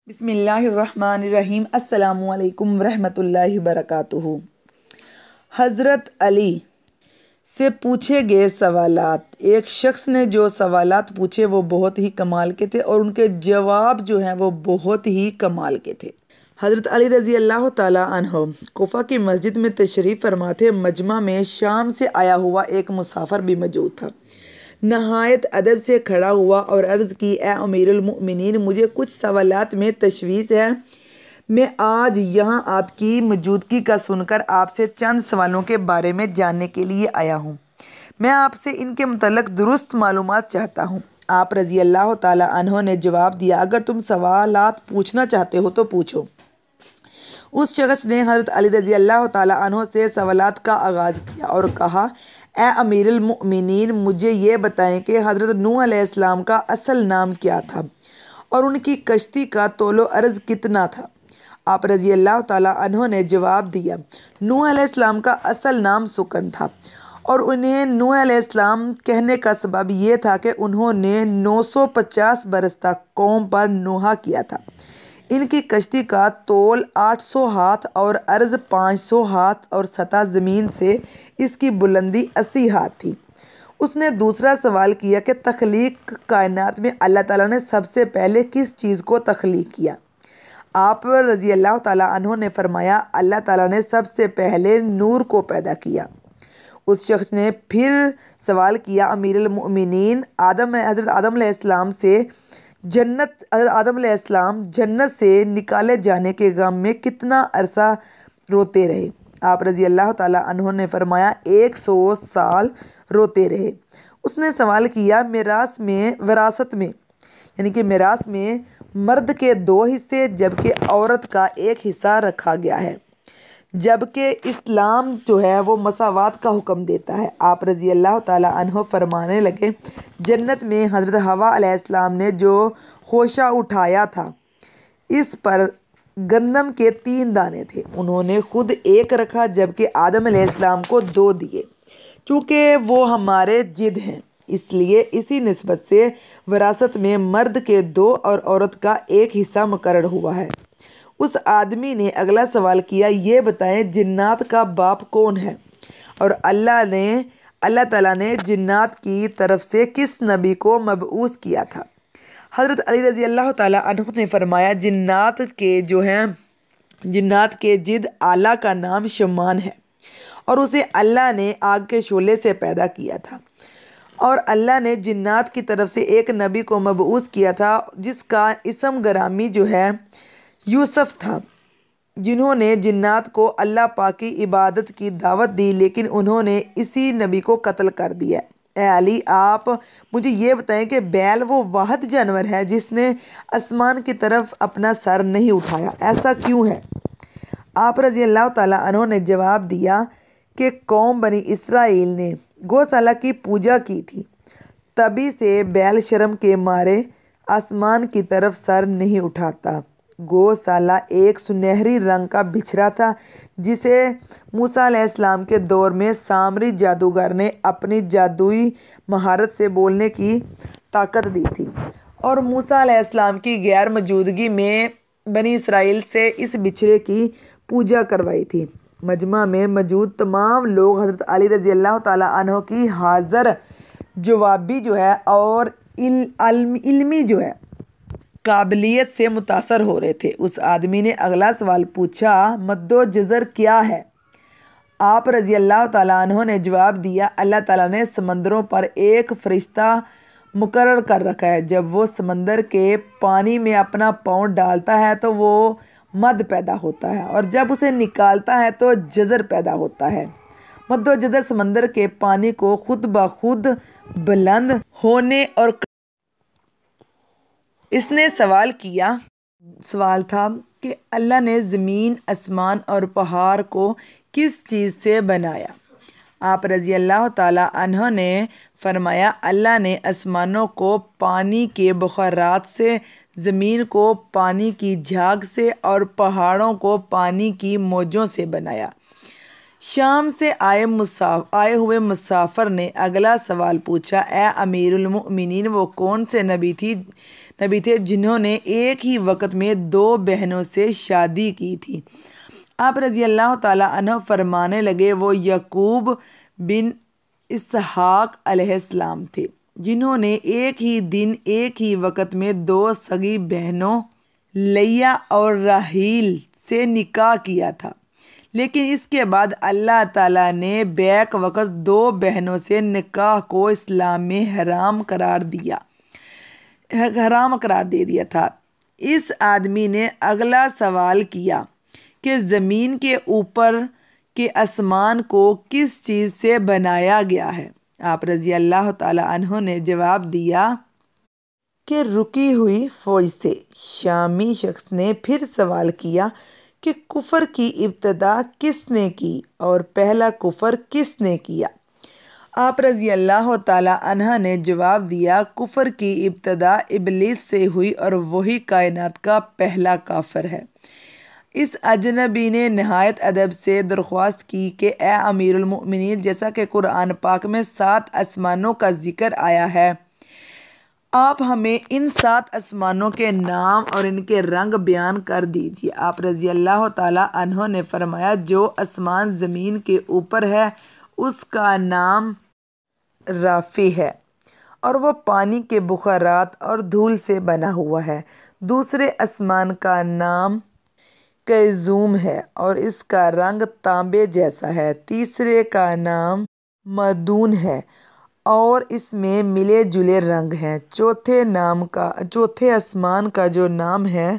بسم اللہ الرحمن الرحیم۔ السلام علیکم ورحمۃ اللہ وبرکاتہ۔ حضرت علی سے پوچھے گئے سوالات۔ ایک شخص نے جو سوالات پوچھے وہ بہت ہی کمال کے تھے اور ان کے جواب جو ہیں وہ بہت ہی کمال کے تھے۔ حضرت علی رضی اللہ تعالیٰ عنہ کوفہ کی مسجد میں تشریف فرما تھے۔ مجمع میں شام سے آیا ہوا ایک مسافر بھی موجود تھا۔ نہایت ادب سے کھڑا ہوا اور عرض کی، اے امیر المؤمنین، مجھے کچھ سوالات میں تشویش ہے۔ میں آج یہاں آپ کی موجودگی کا سن کر آپ سے چند سوالوں کے بارے میں جاننے کے لیے آیا ہوں۔ میں آپ سے ان کے متعلق درست معلومات چاہتا ہوں۔ آپ رضی اللہ تعالیٰ عنہ نے جواب دیا، اگر تم سوالات پوچھنا چاہتے ہو تو پوچھو۔ اس شخص نے حضرت علی رضی اللہ تعالیٰ عنہ سے سوالات کا آغاز کیا اور کہا، اے امیر المؤمنین، مجھے یہ بتائیں کہ حضرت نوح علیہ السلام کا اصل نام کیا تھا اور ان کی کشتی کا طول و عرض کتنا تھا؟ آپ رضی اللہ تعالیٰ عنہ نے جواب دیا، نوح علیہ السلام کا اصل نام سکن تھا اور انہیں نوح علیہ السلام کہنے کا سبب یہ تھا کہ انہوں نے 950 برس تک قوم پر نوحہ کیا تھا۔ ان کی کشتی کا طول 800 ہاتھ اور عرض 500 ہاتھ اور سطح زمین سے اس کی بلندی 80 ہاتھ تھی۔ اس نے دوسرا سوال کیا کہ تخلیق کائنات میں اللہ تعالیٰ نے سب سے پہلے کس چیز کو تخلیق کیا؟ آپ رضی اللہ تعالیٰ عنہ نے فرمایا، اللہ تعالیٰ نے سب سے پہلے نور کو پیدا کیا۔ اس شخص نے پھر سوال کیا، امیر المؤمنین، حضرت آدم علیہ السلام جنت سے نکالے جانے کے غم میں کتنا عرصہ روتے رہے؟ آپ رضی اللہ تعالیٰ عنہ نے فرمایا، 100 سال روتے رہے۔ اس نے سوال کیا، وراثت میں یعنی کہ میراث میں مرد کے 2 حصے جبکہ عورت کا 1 حصہ رکھا گیا ہے، جبکہ اسلام جو ہے وہ مساوات کا حکم دیتا ہے۔ آپ رضی اللہ تعالیٰ عنہ فرمانے لگے، جنت میں حضرت حوا علیہ السلام نے جو خوشہ اٹھایا تھا اس پر گندم کے 3 دانے تھے، انہوں نے خود 1 رکھا جبکہ آدم علیہ السلام کو 2 دیے۔ چونکہ وہ ہمارے جد ہیں اس لیے اسی نسبت سے وراثت میں مرد کے 2 اور عورت کا 1 حصہ مقرر ہوا ہے۔ اس آدمی نے اگلا سوال کیا، یہ بتائیں جنات کا باپ کون ہے اور اللہ تعالیٰ نے جنات کی طرف سے کس نبی کو مبعوث کیا تھا؟ حضرت علی رضی اللہ تعالیٰ عنہ نے فرمایا، جنات کے جد اعلیٰ کا نام شمان ہے اور اسے اللہ نے آگ کے شعلے سے پیدا کیا تھا، اور اللہ نے جنات کی طرف سے ایک نبی کو مبعوث کیا تھا جس کا اسم گرامی جو ہے یوسف تھا، جنہوں نے جنات کو اللہ پاک کی عبادت کی دعوت دی لیکن انہوں نے اسی نبی کو قتل کر دیا۔ اے علی، آپ مجھے یہ بتائیں کہ بیل وہ واحد جانور ہے جس نے آسمان کی طرف اپنا سر نہیں اٹھایا، ایسا کیوں ہے؟ آپ رضی اللہ تعالیٰ عنہ نے جواب دیا کہ قوم بنی اسرائیل نے گوسالہ کی پوجا کی تھی، تبھی سے بیل شرم کے مارے آسمان کی طرف سر نہیں اٹھاتا۔ گوسالہ ایک سنہری رنگ کا بچھڑا تھا جسے موسیٰ علیہ السلام کے دور میں سامری جادوگر نے اپنی جادوئی مہارت سے بولنے کی طاقت دی تھی اور موسیٰ علیہ السلام کی غیر موجودگی میں بنی اسرائیل سے اس بچھڑے کی پوجا کروائی تھی۔ مجمع میں موجود تمام لوگ حضرت علی رضی اللہ تعالیٰ عنہ کی حاضر جوابی جو ہے اور علمی جو ہے قابلیت سے متاثر ہو رہے تھے۔ اس آدمی نے اگلا سوال پوچھا، مد و جزر کیا ہے؟ آپ رضی اللہ تعالیٰ عنہ نے جواب دیا، اللہ تعالیٰ نے سمندروں پر ایک فرشتہ مقرر کر رکھا ہے، جب وہ سمندر کے پانی میں اپنا پاؤں ڈالتا ہے تو وہ مد پیدا ہوتا ہے اور جب اسے نکالتا ہے تو جزر پیدا ہوتا ہے۔ مد و جزر سمندر کے پانی کو خود بخود بلند ہونے اور اس نے سوال تھا کہ اللہ نے زمین، آسمان اور پہاڑ کو کس چیز سے بنایا؟ آپ رضی اللہ تعالیٰ عنہ نے فرمایا، اللہ نے آسمانوں کو پانی کے بخارات سے، زمین کو پانی کی جھاگ سے اور پہاڑوں کو پانی کی موجوں سے بنایا۔ شام سے آئے ہوئے مسافر نے اگلا سوال پوچھا، اے امیر المؤمنین، وہ کون سے نبی تھے جنہوں نے ایک ہی وقت میں 2 بہنوں سے شادی کی تھی۔ آپ رضی اللہ تعالیٰ عنہ فرمانے لگے وہ یعقوب بن اسحاق علیہ السلام تھے جنہوں نے ایک ہی دن ایک ہی وقت میں 2 سگی بہنوں لیا اور راحیل سے نکاح کیا تھا، لیکن اس کے بعد اللہ تعالیٰ نے بیک وقت 2 بہنوں سے نکاح کو اسلام میں حرام قرار دے دیا تھا۔ اس آدمی نے اگلا سوال کیا کہ زمین کے اوپر کے آسمان کو کس چیز سے بنایا گیا ہے؟ آپ رضی اللہ تعالیٰ عنہ نے جواب دیا کہ رکی ہوئی فوج سے۔ شامی شخص نے پھر سوال کیا کہ کفر کی ابتدا کس نے کی اور پہلا کفر کس نے کیا؟ آپ رضی اللہ تعالیٰ عنہ نے جواب دیا کفر کی ابتدا ابلیس سے ہوئی اور وہی کائنات کا پہلا کافر ہے۔ اس اجنبی نے نہایت ادب سے درخواست کی کہ اے امیر المؤمنین، جیسا کہ قرآن پاک میں 7 آسمانوں کا ذکر آیا ہے، آپ ہمیں ان 7 آسمانوں کے نام اور ان کے رنگ بیان کر دیجیے۔ آپ رضی اللہ تعالیٰ عنہ نے فرمایا جو آسمان زمین کے اوپر ہے اس کا نام رافع ہے اور وہ پانی کے بخارات اور دھول سے بنا ہوا ہے۔ دوسرے آسمان کا نام قیزوم ہے اور اس کا رنگ تانبے جیسا ہے۔ تیسرے کا نام مدون ہے اور اس میں ملے جلے رنگ ہیں۔ چوتھے آسمان کا جو نام ہے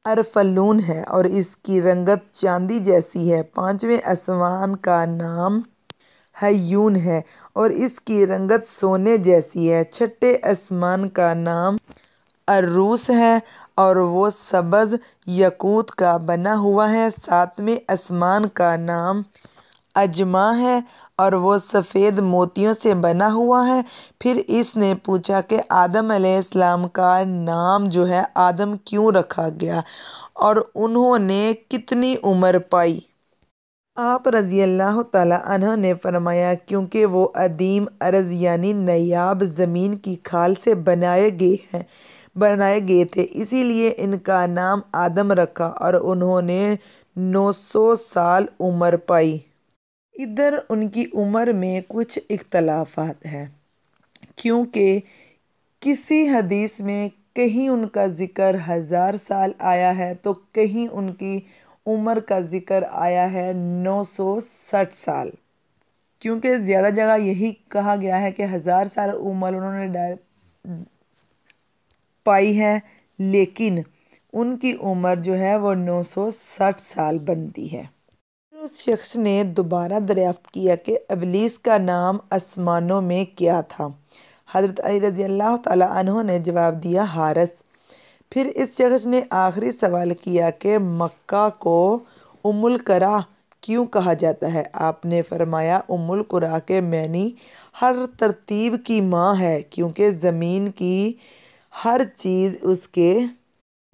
ارفلون ہے اور اس کی رنگت چاندی جیسی ہے۔ پانچویں آسمان کا نام ہیون ہے اور اس کی رنگت سونے جیسی ہے۔ چھٹے آسمان کا نام عروس ہے اور وہ سبز یاقوت کا بنا ہوا ہے۔ ساتویں آسمان کا نام اجمہ ہے اور وہ سفید موتیوں سے بنا ہوا ہے۔ پھر اس نے پوچھا کہ آدم علیہ السلام کا نام جو ہے آدم کیوں رکھا گیا اور انہوں نے کتنی عمر پائی؟ آپ رضی اللہ تعالیٰ عنہ نے فرمایا کیونکہ وہ عدیم ارض یعنی نایاب زمین کی کھال سے بنائے گئے تھے، اسی لیے ان کا نام آدم رکھا اور انہوں نے 900 سال عمر پائی۔ ادھر ان کی عمر میں کچھ اختلافات ہیں کیونکہ کسی حدیث میں کہیں ان کا ذکر 1000 سال آیا ہے تو کہیں ان کی عمر کا ذکر آیا ہے 960 سال، کیونکہ زیادہ جگہ یہی کہا گیا ہے کہ 1000 سال عمر انہوں نے پائی ہے، لیکن ان کی عمر جو ہے وہ 960 سال بنتی ہے۔ اس شخص نے دوبارہ دریافت کیا کہ ابلیس کا نام آسمانوں میں کیا تھا؟ حضرت علی رضی اللہ تعالیٰ عنہ نے جواب دیا حارث۔ پھر اس شخص نے آخری سوال کیا کہ مکہ کو ام القریٰ کیوں کہا جاتا ہے؟ آپ نے فرمایا ام القریٰ کے معنی ہر ترتیب کی ماں ہے، کیونکہ زمین کی ہر چیز اس کے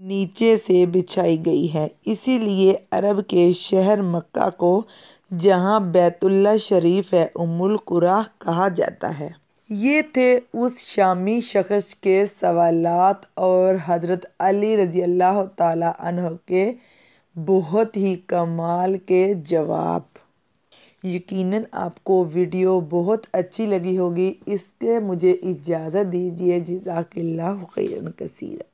نیچے سے بچھائی گئی ہے، اسی لیے عرب کے شہر مکہ کو جہاں بیت اللہ شریف ہے ام القریٰ کہا جاتا ہے۔ یہ تھے اس شامی شخص کے سوالات اور حضرت علی رضی اللہ تعالیٰ عنہ کے بہت ہی کمال کے جواب۔ یقیناً آپ کو ویڈیو بہت اچھی لگی ہوگی، اس کے مجھے اجازت دیجیے۔ جزاک اللہ خیرا کثیرا۔